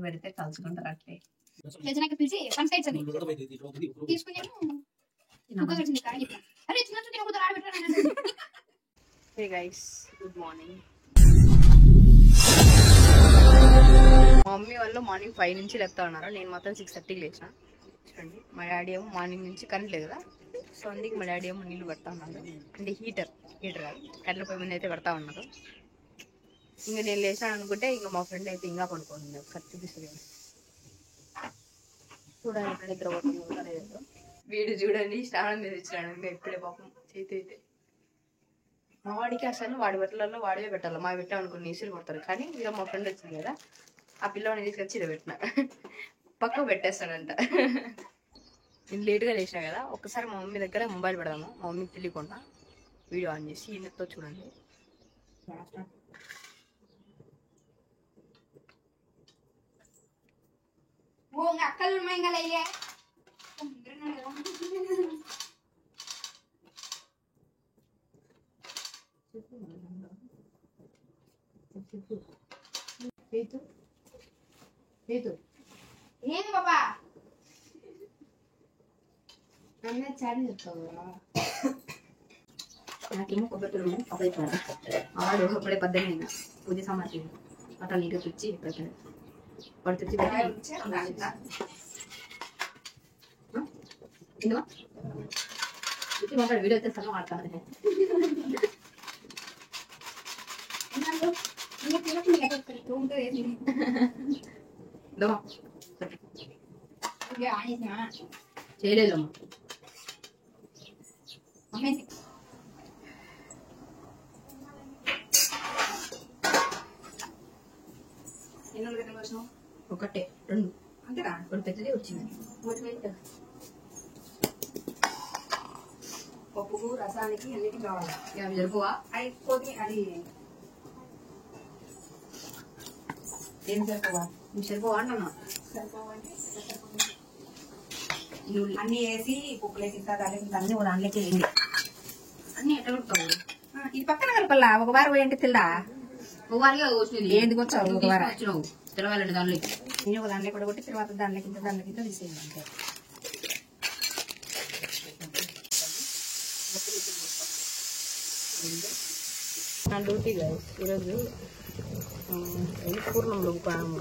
పెడితే కలుసుకుంటారు అట్లే పిలిచి తీసుకున్నాను. Hey guys, good morning. మా మమ్మీ వాళ్ళు మార్నింగ్ 5 నుంచి లేపుతా ఉన్నారు. నేను మాత్రం 6:30కి లేచిన. చూడండి, మా డాడీ ఏమో మార్నింగ్ నుంచి కరెంట్ లేదు కదా, సో అందుకే మా డాడీ ఏమో నీళ్ళు పెడతా ఉన్నారు. అంటే హీటర్ కాదు, కట్టెల పొయ్యి మీద అయితే పెడతా ఉన్నారు. ఇంకా నేను లేచాను అనుకుంటే ఇంకా మా ఫ్రెండ్ అయితే ఇంకా పడుకోండి. ఒకసారి చూపిస్తుంది చూడండి, ఎక్కడ నిద్రపోతుంది. వీడు చూడండి స్నానం మీద ఇచ్చినాడు ఇంకా ఇప్పుడే పాపం చేతి అయితే. మా వాడికి అసలు వాడి బట్టలలో వాడివే పెట్టాలి, మా పెట్టాం అనుకుని ఇసులు కొడతారు. కానీ ఇలా మా ఫ్రెండ్ వచ్చింది కదా, ఆ పిల్లవాడిని తీసుకొచ్చి ఇలా పెట్టిన పక్కకు పెట్టేస్తాడంట. నేను లేట్గా లేచినా కదా, ఒక్కసారి మా మమ్మీ దగ్గర మొబైల్ పెడదాము, మా మమ్మీకి తెలియకుండా వీడియో ఆన్ చేసి ఈయనతో చూడండి. అక్కలు ఇంకా ఏం బాబా అన్న చాడీ చెప్తావా? నాకేమో కొబ్బరి ఆడు అప్పుడే 18 పూజ సమాచారం అట్లా నీట్గా తెచ్చి పెట్టాడు. వాడు తెచ్చి వీడియో అయితే సగం ఆడతాను. చేయలేదు ఒకటే 2 అంతేనా? ఇప్పుడు పెద్దదే వచ్చింది. పప్పుకు రసానికి అన్నిటికీ కావాలి. జరుపువా అయిపోతే అది ఏం సరిపోవా? సరిపోవా అంటున్నా. అన్ని వేసి పప్పులు వేసి దానికి అన్ని కూడా దాంట్లోకి వేయండి. అన్ని ఎట్లా కొడతావు? ఇది పక్కన కలపల్లా. ఒక వారం పోయంటే తిల్లా ఒకవారిగా వచ్చింది. ఎందుకు వచ్చావు? ఒక వారం వచ్చినావు తెలవాలండి దానిలోకి. నేను ఒక దాంట్లో కూడా కొట్టి తర్వాత దాంట్లోకి ఇంత తీసేయండి అంతే. నా డ్యూటీ గైస్ ఈరోజు పూర్ణం రుబ్బుకోవడం.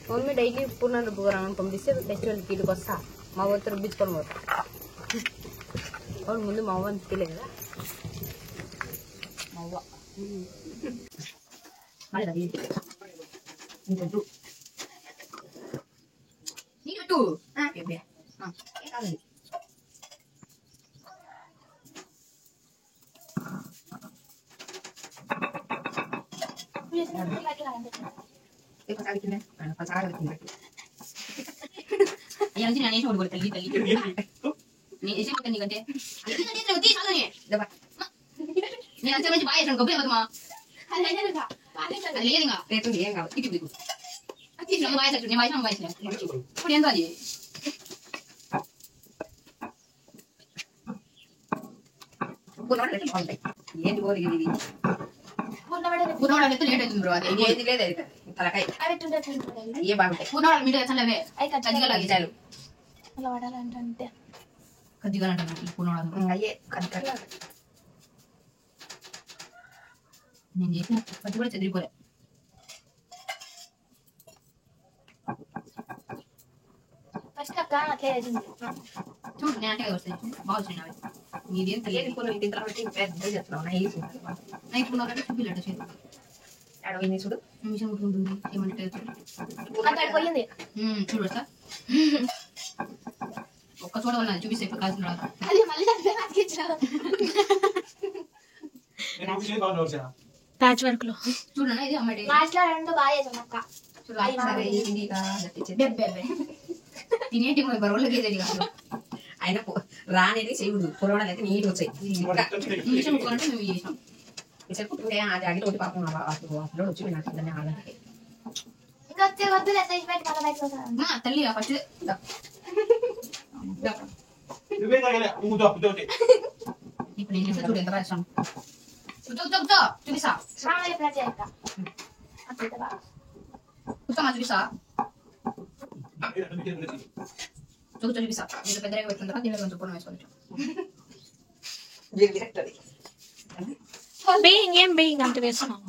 మమ్మీ డైలీ పూర్ణం రుబ్బుకోవడానికి పంపిస్తే ఫెస్టివల్కి ఇటుకు వస్తా, మా ఊరితో రుబ్బించుకొని పోతా. అవును, ముందు మా అవ్వ తెలియదు కదా, మా అవ్వ నీకు నేను ఓడిపోతే తల్లి తల్లి నేను వేసిపోతాను. నీకంటే నేను అంత మంచి బాగా వేసాను. గొప్ప కదమ్మా, అది లేదు ఏం కాదు. ఇటు దిగు బాగా నేను వయసు వయసు ఇప్పుడు ఏందో అది ఏంటి పోదు ఇది పూర్ణవాడ లేట్ అవుతుంది బ్రో. అది ఏది లేదు తలకాయ ఏ బాగుంటాయి పూర్ణవాడ మీద చల్లవే కజ్జిగలు చాలు. కజ్జిగలు అంటాను పూర్ణవాడ అయ్యే కనకల నేను చేసిన పచ్చి కూడా చెదిరిపోలే. చూడు నేను అంటే వస్తాయి బాగా వచ్చినాయి. నీదేం తెలియదు. ఇప్పుడు నాకంటే చూపిల్లట చేతి అడవిని చూడు నిమిషం ఉంటుంది ఏమంటే చూడు సార్ ఒక్క చూడ వల్ల చూపిస్తే ఇప్పుడు కాల్సిన ప్యాచ్ వర్క్ లో చూడన్నా ఇది అమ్మాయి తినేటి బరువులకి తెలియదు. ఆయన రానేది చేయకూడదు. పొరవడాలు అయితే నీట్ వచ్చాయి. నిమిషం ముట్టుకుంటే మేము చేసాం. చెప్పుకుంటే అది అడిగి ఒకటి పాపం అప్పుడు వచ్చి నాకు దాన్ని ఆడాలి. తల్లి ఫస్ట్ ఇప్పుడు నేను చూడు ఎంత రాసాం. చూపిస్తా చూపిస్తా చూపిస్తా దీంట్లో పెద్దగా పెట్టిన తర్వాత దీంట్లో కొంచెం పొలం వేసుకోవచ్చు. ఏం బేయింగ్ అంత వేస్తున్నాం.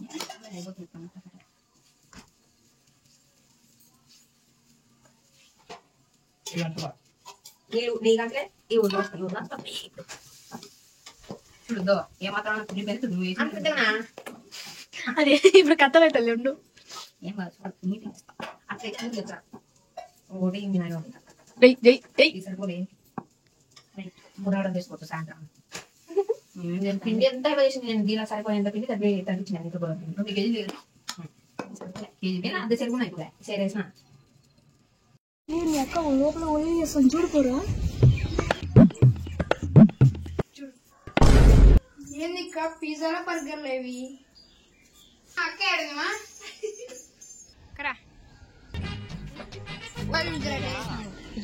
చూడదో ఏమాత్రం పులి పెరుగుతుంది నువ్వు వేసి అదే ఇప్పుడు కథమైతే ఉండు. ఏం కాదు నీటి అట్లా ఎక్కడ ఒకటి సరిపోలే మురాడం తీసుకోవచ్చు సాయంత్రం. పిండి ఎంత వేసింది నేను దీనిలో సరిపోయేంత పిండి తగ్గించిన 2 కేజీలు కేజీ అంత సరిపోయినా ఇప్పుడు సేరేసిన మీ అక్క లోపల ఒలి చేస్తాను చూడుకోరా. ఏంది పిజ్జాలో బర్గర్లు ఏవి అక్క అడగమా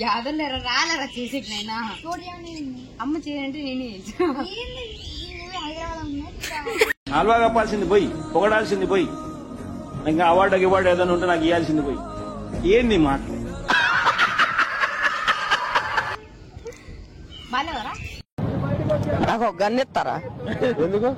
యాదలేరా రాలేరా చేసి నైనా అమ్మ చేయంటే నేనే హల్వా కప్పాల్సింది పోయి పొగడాల్సింది పోయి ఇంకా అవార్డు ఏదైనా ఉంటే నాకు ఇవ్వాల్సింది పోయి ఏంది మాటలు బాగాలేవరా నాకు ఒక గన్ ఇస్తారా ఎందుకు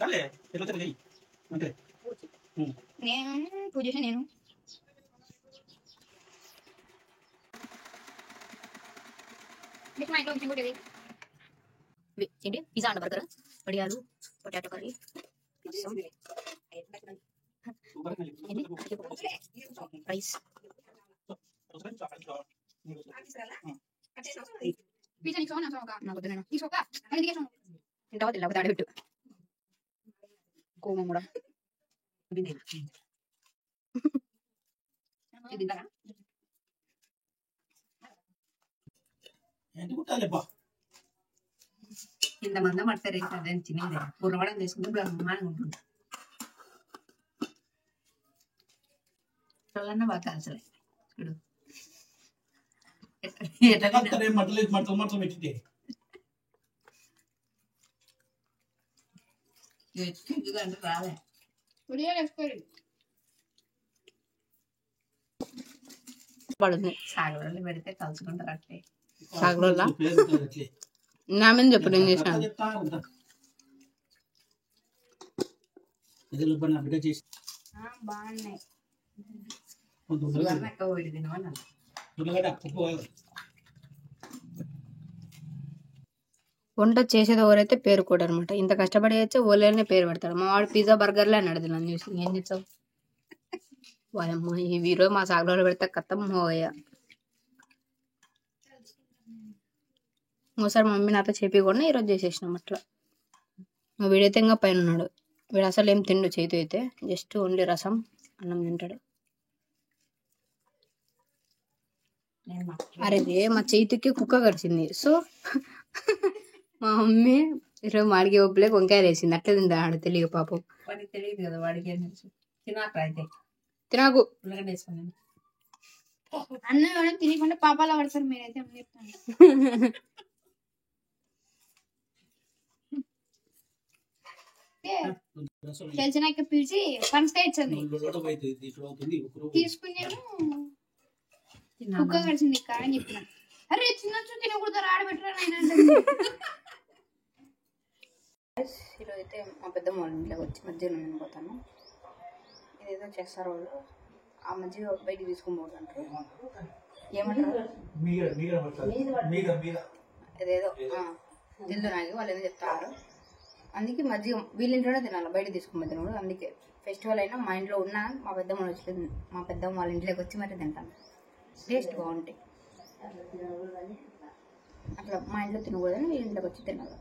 చాలే ఎట్లా చెయ్యి అంతే. నేను పూజ చేసి నేను ఏంటి పిజ్జా అంట బర్గర్ వడియాలు పొటాటో కర్రీ రైస్ నాకు ఇంత లేకపోతే ఆడబెట్టు కోమం కూడా ఇంతమంది పడతారు అదని తినేది కుర్రవడం తీసుకుంటే బ్రహ్మాండంగా ఉంటుంది. చల్లన్న బాగా కాల్చలే చూడు మటలు పెట్టితే అంటే రాలే పడుతుంది సాగలలో పెడితే కలుసుకుంటారు అట్లే సాగలలో నా మీద చెప్పు నేను చేసినాను బాగున్నాయి. వంట చేసేది ఎవరైతే పేరు కూడా అనమాట. ఇంత కష్టపడి అయితే ఓలేనే పేరు పెడతాడు. మా వాడు పిజ్జా బర్గర్లే అన్నాడు నన్ను చూసి. ఏం చేస్తావు వాయమ్మ ఈ వీరో మా సాగులో పెడితే కథం హోయ్యా. ఒకసారి మమ్మీ నాతో చేపికుండా ఈరోజు చేసేసినాం అట్లా. వీడైతే ఇంకా పైన ఉన్నాడు. వీడు అసలు ఏం తిండు చేతి అయితే జస్ట్ ఓన్లీ రసం అన్నం తింటాడు. అరే మా చేతికి కుక్క కరిచింది. సో మా మమ్మీ ఈరోజు మాడికి ఒప్పులేక వంకాయలు వేసింది. అట్లా తింటాడు తెలియదు పాపం. వాడికి తెలియదు కదా వాడికి ఏం తెలుసు. తినాక తినాకు వేసుకున్నాను అన్నం తినకుండా పాపాల పడతారు మీరైతే తెలిసినాక పిలిచి పనసకాయ ఇచ్చింది తీసుకున్నాను. కుక్క కడిచింది అని చెప్పిన. అరే చిన్న తినకూడదు ఆడబెట్టరా ఈరోజు అయితే మా పెద్దమ్మ వాళ్ళ ఇంట్లోకి వచ్చి మధ్యాహ్నం నేను పోతాను. ఇదేదో చేస్తారు వాళ్ళు. ఆ మధ్య బయటికి తీసుకొని పోతుంటారు. ఏమంటారు ఇదేదో తెలుదు నాకు. వాళ్ళు ఏదో చెప్తారు. అందుకే మధ్య వీళ్ళింట్లోనే తినాలి. బయట తీసుకుని తినడు. అందుకే ఫెస్టివల్ అయినా మా ఇంట్లో ఉన్నా మా పెద్దమ్మ వాళ్ళ ఇంట్లోకి వచ్చి మరి తింటాను. టేస్ట్ బాగుంటాయి. అట్లా మా ఇంట్లో తినకూడదని మీ ఇంట్లోకి వచ్చి తినాలి.